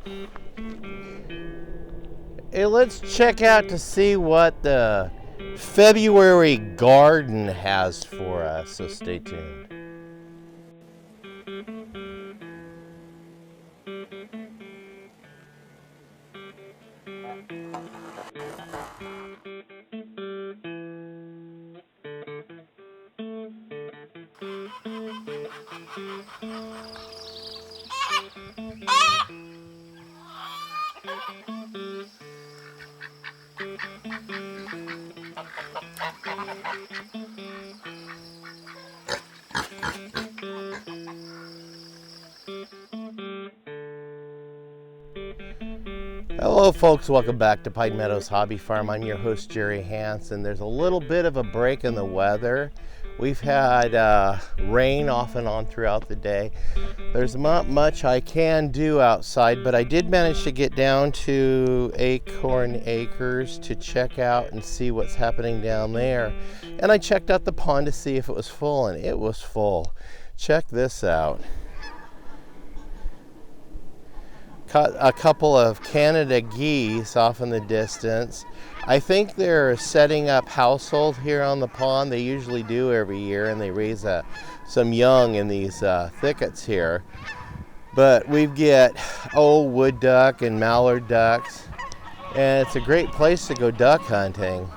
Hey, let's check out to see what the February garden has for us, so stay tuned. Hello folks, welcome back to Pine Meadows Hobby Farm. I'm your host Jerry Hansen. There's a little bit of a break in the weather. We've had rain off and on throughout the day. There's not much I can do outside, but I did manage to get down to Acorn Acres to check out and see what's happening down there. And I checked out the pond to see if it was full, and it was full. Check this out. Caught a couple of Canada geese off in the distance. I think they're setting up household here on the pond. They usually do every year, and they raise some young in these thickets here. But we get wood duck and mallard ducks, and it's a great place to go duck hunting.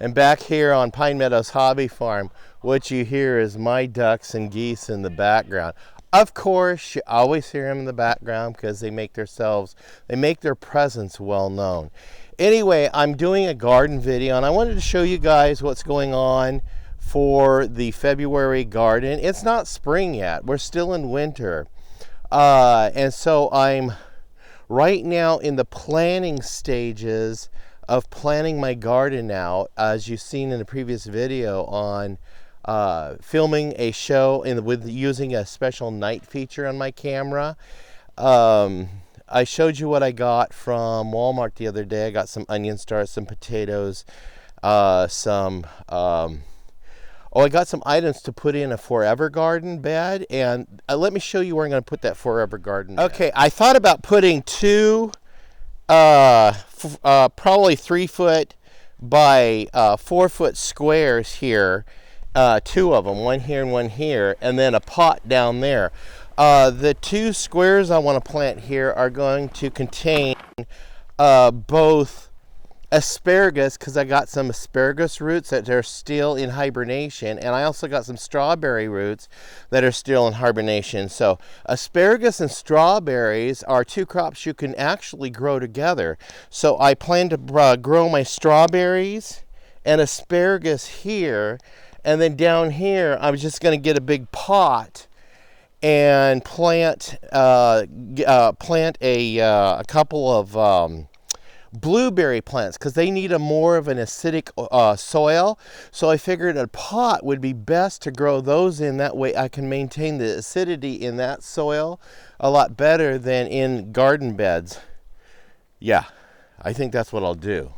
And back here on Pine Meadows Hobby Farm, what you hear is my ducks and geese in the background. Of course, you always hear them in the background because they make their presence well known. Anyway, I'm doing a garden video, and I wanted to show you guys what's going on for the February garden. It's not spring yet. We're still in winter. And so I'm right now in the planning stages of planning my garden out, as you've seen in the previous video on filming a show with using a special night feature on my camera. I showed you what I got from Walmart the other day. I got some onion stars, some potatoes, I got some items to put in a forever garden bed, and let me show you where I'm going to put that forever garden bed. Okay, I thought about putting two probably 3 foot by 4 foot squares here, two of them, one here and one here, and then a pot down there. The two squares I want to plant here are going to contain both asparagus, because I got some asparagus roots that are still in hibernation, and I also got some strawberry roots that are still in hibernation. So asparagus and strawberries are two crops you can actually grow together. So I plan to grow my strawberries and asparagus here, and then down here I'm just going to get a big pot and plant a couple of blueberry plants, because they need more of an acidic soil. So I figured a pot would be best to grow those in. That way I can maintain the acidity in that soil a lot better than in garden beds. Yeah, I think that's what I'll do.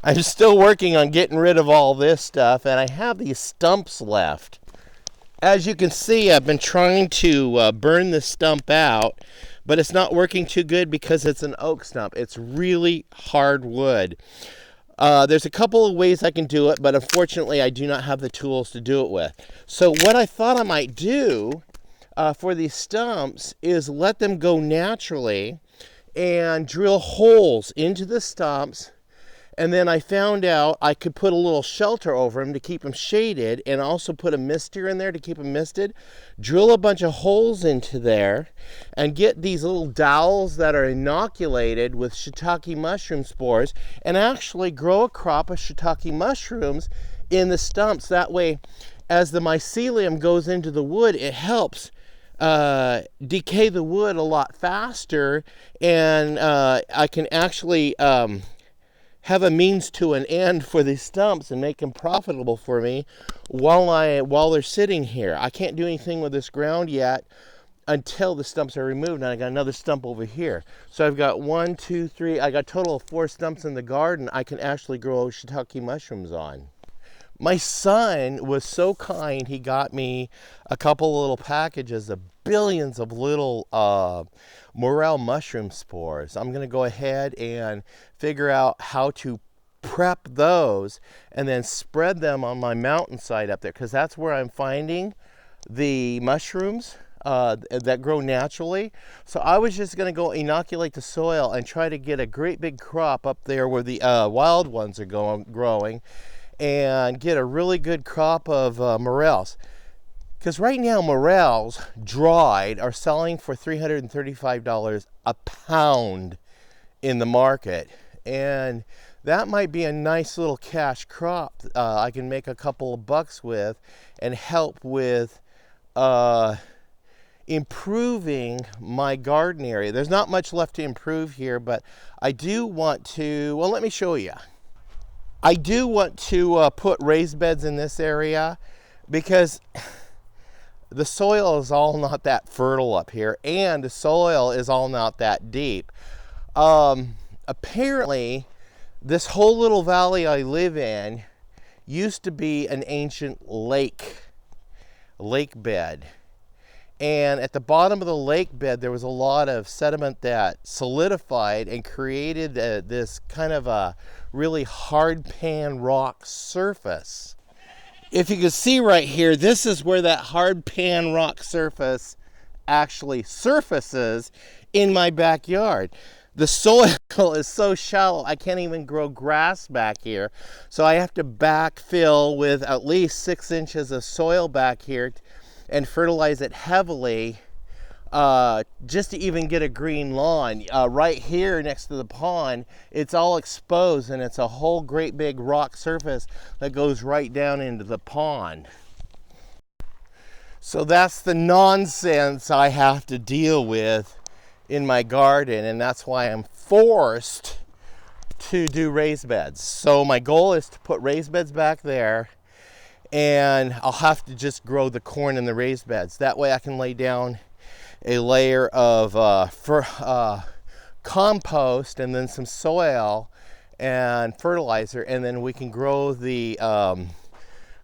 I'm still working on getting rid of all this stuff, and I have these stumps left. As you can see, I've been trying to burn the stump out, but it's not working too good because it's an oak stump. It's really hard wood. There's a couple of ways I can do it, but unfortunately I do not have the tools to do it with. So what I thought I might do for these stumps is let them go naturally and drill holes into the stumps. And then I found out I could put a little shelter over them to keep them shaded, and also put a mister in there to keep them misted. Drill a bunch of holes into there and get these little dowels that are inoculated with shiitake mushroom spores, and actually grow a crop of shiitake mushrooms in the stumps. That way, as the mycelium goes into the wood, it helps decay the wood a lot faster, and I can actually have a means to an end for these stumps and make them profitable for me while they're sitting here. I can't do anything with this ground yet until the stumps are removed, and I got another stump over here. So I've got 1, 2, 3, I got a total of 4 stumps in the garden I can actually grow shiitake mushrooms on. My son was so kind, he got me a couple of little packages of billions of little morel mushroom spores. I'm going to go ahead and figure out how to prep those and then spread them on my mountainside up there, because that's where I'm finding the mushrooms that grow naturally. So I was just going to go inoculate the soil and try to get a great big crop up there where the wild ones are growing, and get a really good crop of morels. Because right now morels dried are selling for $335 a pound in the market, and that might be a nice little cash crop I can make a couple of bucks with and help with improving my garden area. There's not much left to improve here, but I do want to, well, let me show you. I do want to put raised beds in this area because the soil is all not that fertile up here, and the soil is all not that deep. Apparently, this whole little valley I live in used to be an ancient lake bed. And at the bottom of the lake bed, there was a lot of sediment that solidified and created this kind of a really hard pan rock surface. If you can see right here, this is where that hard pan rock surface actually surfaces in my backyard. The soil is so shallow, I can't even grow grass back here. So I have to backfill with at least 6 inches of soil back here and fertilize it heavily just to even get a green lawn. Right here next to the pond, it's all exposed, and it's a whole great big rock surface that goes right down into the pond. So that's the nonsense I have to deal with in my garden, and that's why I'm forced to do raised beds. So my goal is to put raised beds back there, and I'll have to just grow the corn in the raised beds. That way I can lay down a layer of compost and then some soil and fertilizer, and then we can grow the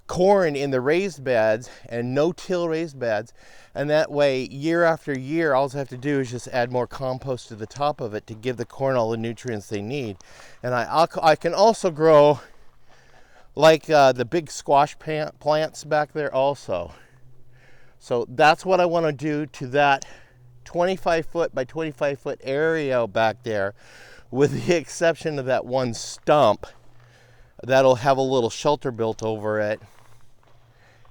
corn in the raised beds and no-till raised beds. And that way, year after year, all I have to do is just add more compost to the top of it to give the corn all the nutrients they need. And I can also grow like the big squash plants back there also. So that's what I want to do to that 25 foot by 25 foot area back there, with the exception of that one stump that'll have a little shelter built over it.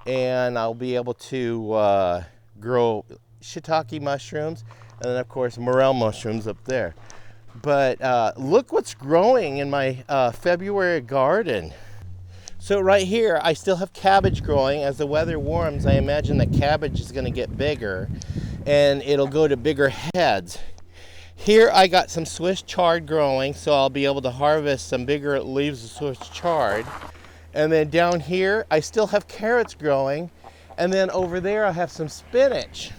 And I'll be able to grow shiitake mushrooms, and then of course morel mushrooms up there. But look what's growing in my February garden. So right here, I still have cabbage growing. As the weather warms, I imagine the cabbage is going to get bigger, and it'll go to bigger heads. Here I got some Swiss chard growing, so I'll be able to harvest some bigger leaves of Swiss chard. And then down here, I still have carrots growing, and then over there I have some spinach.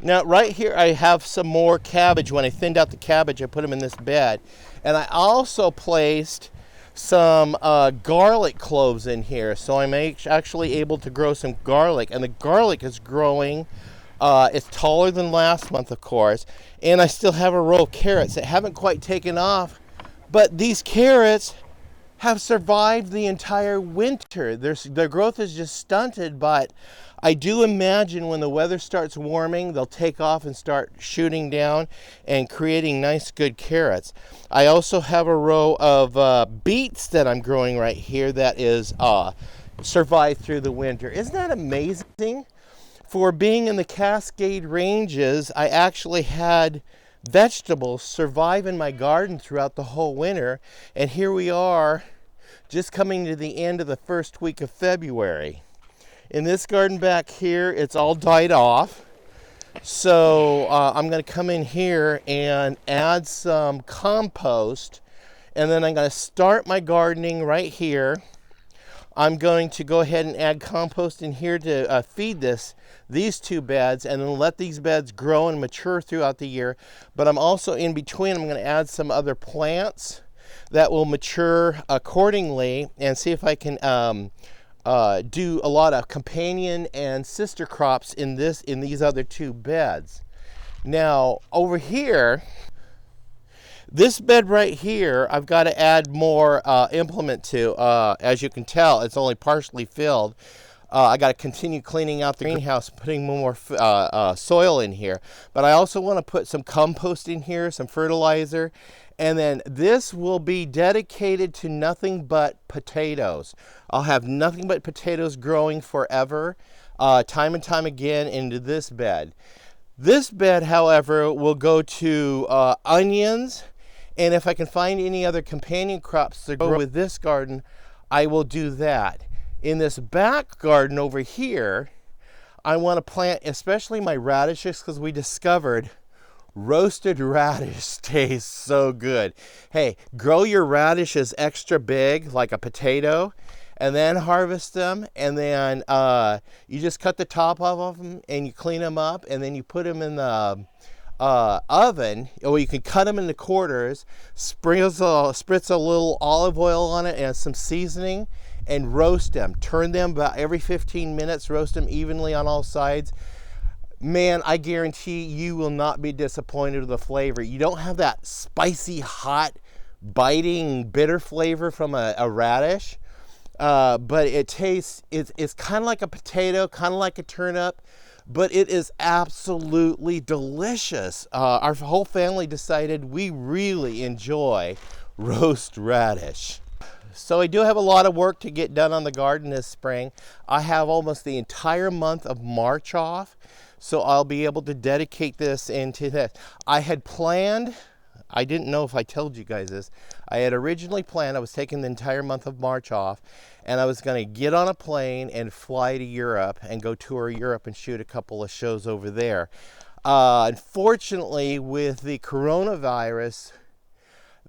Now right here I have some more cabbage. When I thinned out the cabbage, I put them in this bed. And I also placed some garlic cloves in here, so I'm actually able to grow some garlic, and the garlic is growing It's taller than last month, of course, and I still have a row of carrots that haven't quite taken off, but these carrots have survived the entire winter. Their growth is just stunted, but I do imagine when the weather starts warming, they'll take off and start shooting down and creating nice, good carrots. I also have a row of beets that I'm growing right here that is survived through the winter. Isn't that amazing? For being in the Cascade Ranges, I actually had vegetables survive in my garden throughout the whole winter, and here we are just coming to the end of the first week of February. In this garden back here, it's all died off, so I'm going to come in here and add some compost, and then I'm going to start my gardening right here. I'm going to go ahead and add compost in here to feed these two beds, and then let these beds grow and mature throughout the year. But I'm also in between, I'm going to add some other plants that will mature accordingly, and see if I can do a lot of companion and sister crops in these other two beds. Now over here, this bed right here, I've got to add more implement to. As you can tell, it's only partially filled. I got to continue cleaning out the greenhouse, putting more soil in here. But I also want to put some compost in here, some fertilizer. And then this will be dedicated to nothing but potatoes. I'll have nothing but potatoes growing forever, time and time again into this bed. This bed, however, will go to onions. And if I can find any other companion crops to grow with this garden, I will do that. In this back garden over here, I want to plant especially my radishes, because we discovered roasted radish tastes so good. Hey, grow your radishes extra big like a potato, and then harvest them, and then you just cut the top off of them and you clean them up, and then you put them in the oven, or you can cut them into quarters, spritz a little olive oil on it and some seasoning, and roast them. Turn them about every 15 minutes, roast them evenly on all sides. Man, I guarantee you will not be disappointed with the flavor. You don't have that spicy, hot, biting, bitter flavor from a radish, but it tastes, it's kind of like a potato, kind of like a turnip, but it is absolutely delicious. Our whole family decided we really enjoy roast radish. So I do have a lot of work to get done on the garden this spring. I have almost the entire month of March off, so I'll be able to dedicate this into this. I had planned, I didn't know if I told you guys this, I had originally planned, I was taking the entire month of March off, and I was going to get on a plane and fly to Europe and go tour Europe and shoot a couple of shows over there. Unfortunately, with the coronavirus,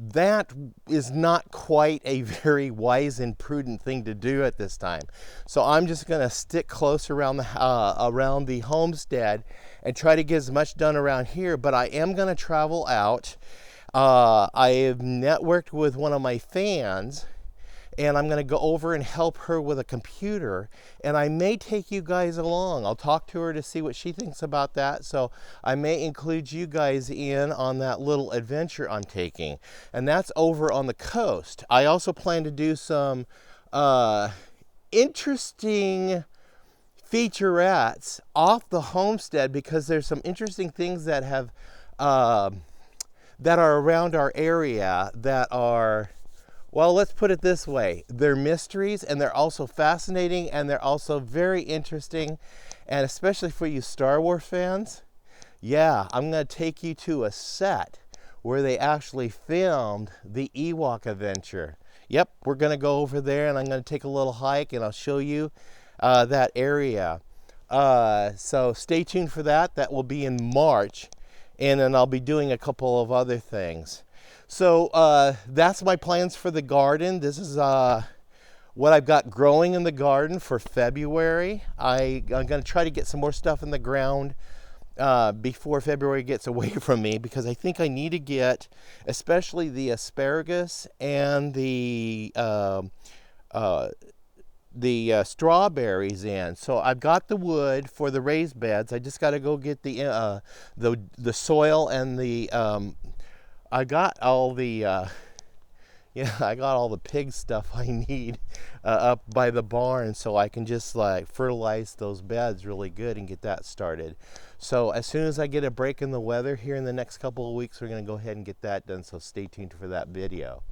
that is not quite a very wise and prudent thing to do at this time. So I'm just going to stick close around the homestead and try to get as much done around here. But I am going to travel out. I have networked with one of my fans, and I'm going to go over and help her with a computer, and I may take you guys along. I'll talk to her to see what she thinks about that, so I may include you guys in on that little adventure I'm taking, and that's over on the coast. I also plan to do some interesting featurettes off the homestead, because there's some interesting things that have that are around our area that are, well, let's put it this way. They're mysteries, and they're also fascinating, and they're also very interesting. And especially for you Star Wars fans, yeah, I'm going to take you to a set where they actually filmed the Ewok adventure. Yep, we're going to go over there, and I'm going to take a little hike, and I'll show you that area. So stay tuned for that. That will be in March, and then I'll be doing a couple of other things. So that's my plans for the garden. This is what I've got growing in the garden for February. I'm going to try to get some more stuff in the ground before February gets away from me, because I think I need to get, especially the asparagus and the strawberries in. So I've got the wood for the raised beds. I just got to go get the soil and the I got all the I got all the pig stuff I need up by the barn, so I can just like fertilize those beds really good and get that started. So as soon as I get a break in the weather here in the next couple of weeks, we're going to go ahead and get that done, so stay tuned for that video.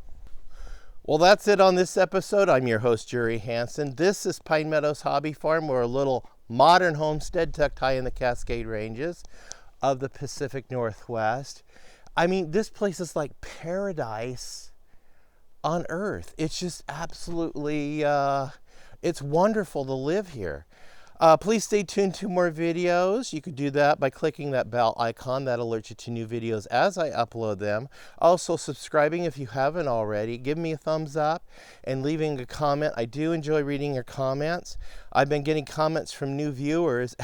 Well, that's it on this episode. I'm your host, Jerry Hansen. This is Pine Meadows Hobby Farm. We're a little modern homestead tucked high in the Cascade Ranges of the Pacific Northwest. I mean, this place is like paradise on earth. It's just absolutely, it's wonderful to live here. Please stay tuned to more videos. You could do that by clicking that bell icon. That alerts you to new videos as I upload them. Also subscribing if you haven't already. Give me a thumbs up and leaving a comment. I do enjoy reading your comments. I've been getting comments from new viewers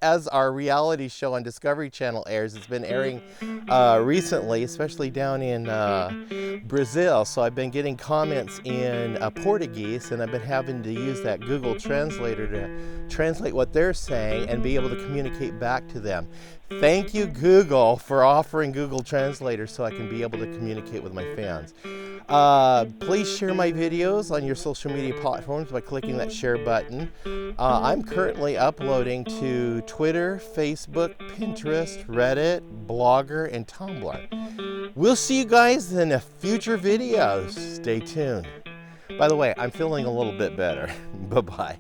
as our reality show on Discovery Channel airs. It's been airing recently, especially down in Brazil. So I've been getting comments in Portuguese, and I've been having to use that Google Translator to translate what they're saying and be able to communicate back to them. Thank you, Google, for offering Google Translator so I can be able to communicate with my fans. Please share my videos on your social media platforms by clicking that share button. I'm currently uploading to Twitter, Facebook, Pinterest, Reddit, Blogger, and Tumblr. We'll see you guys in a future videos. Stay tuned. By the way, I'm feeling a little bit better. Bye-bye.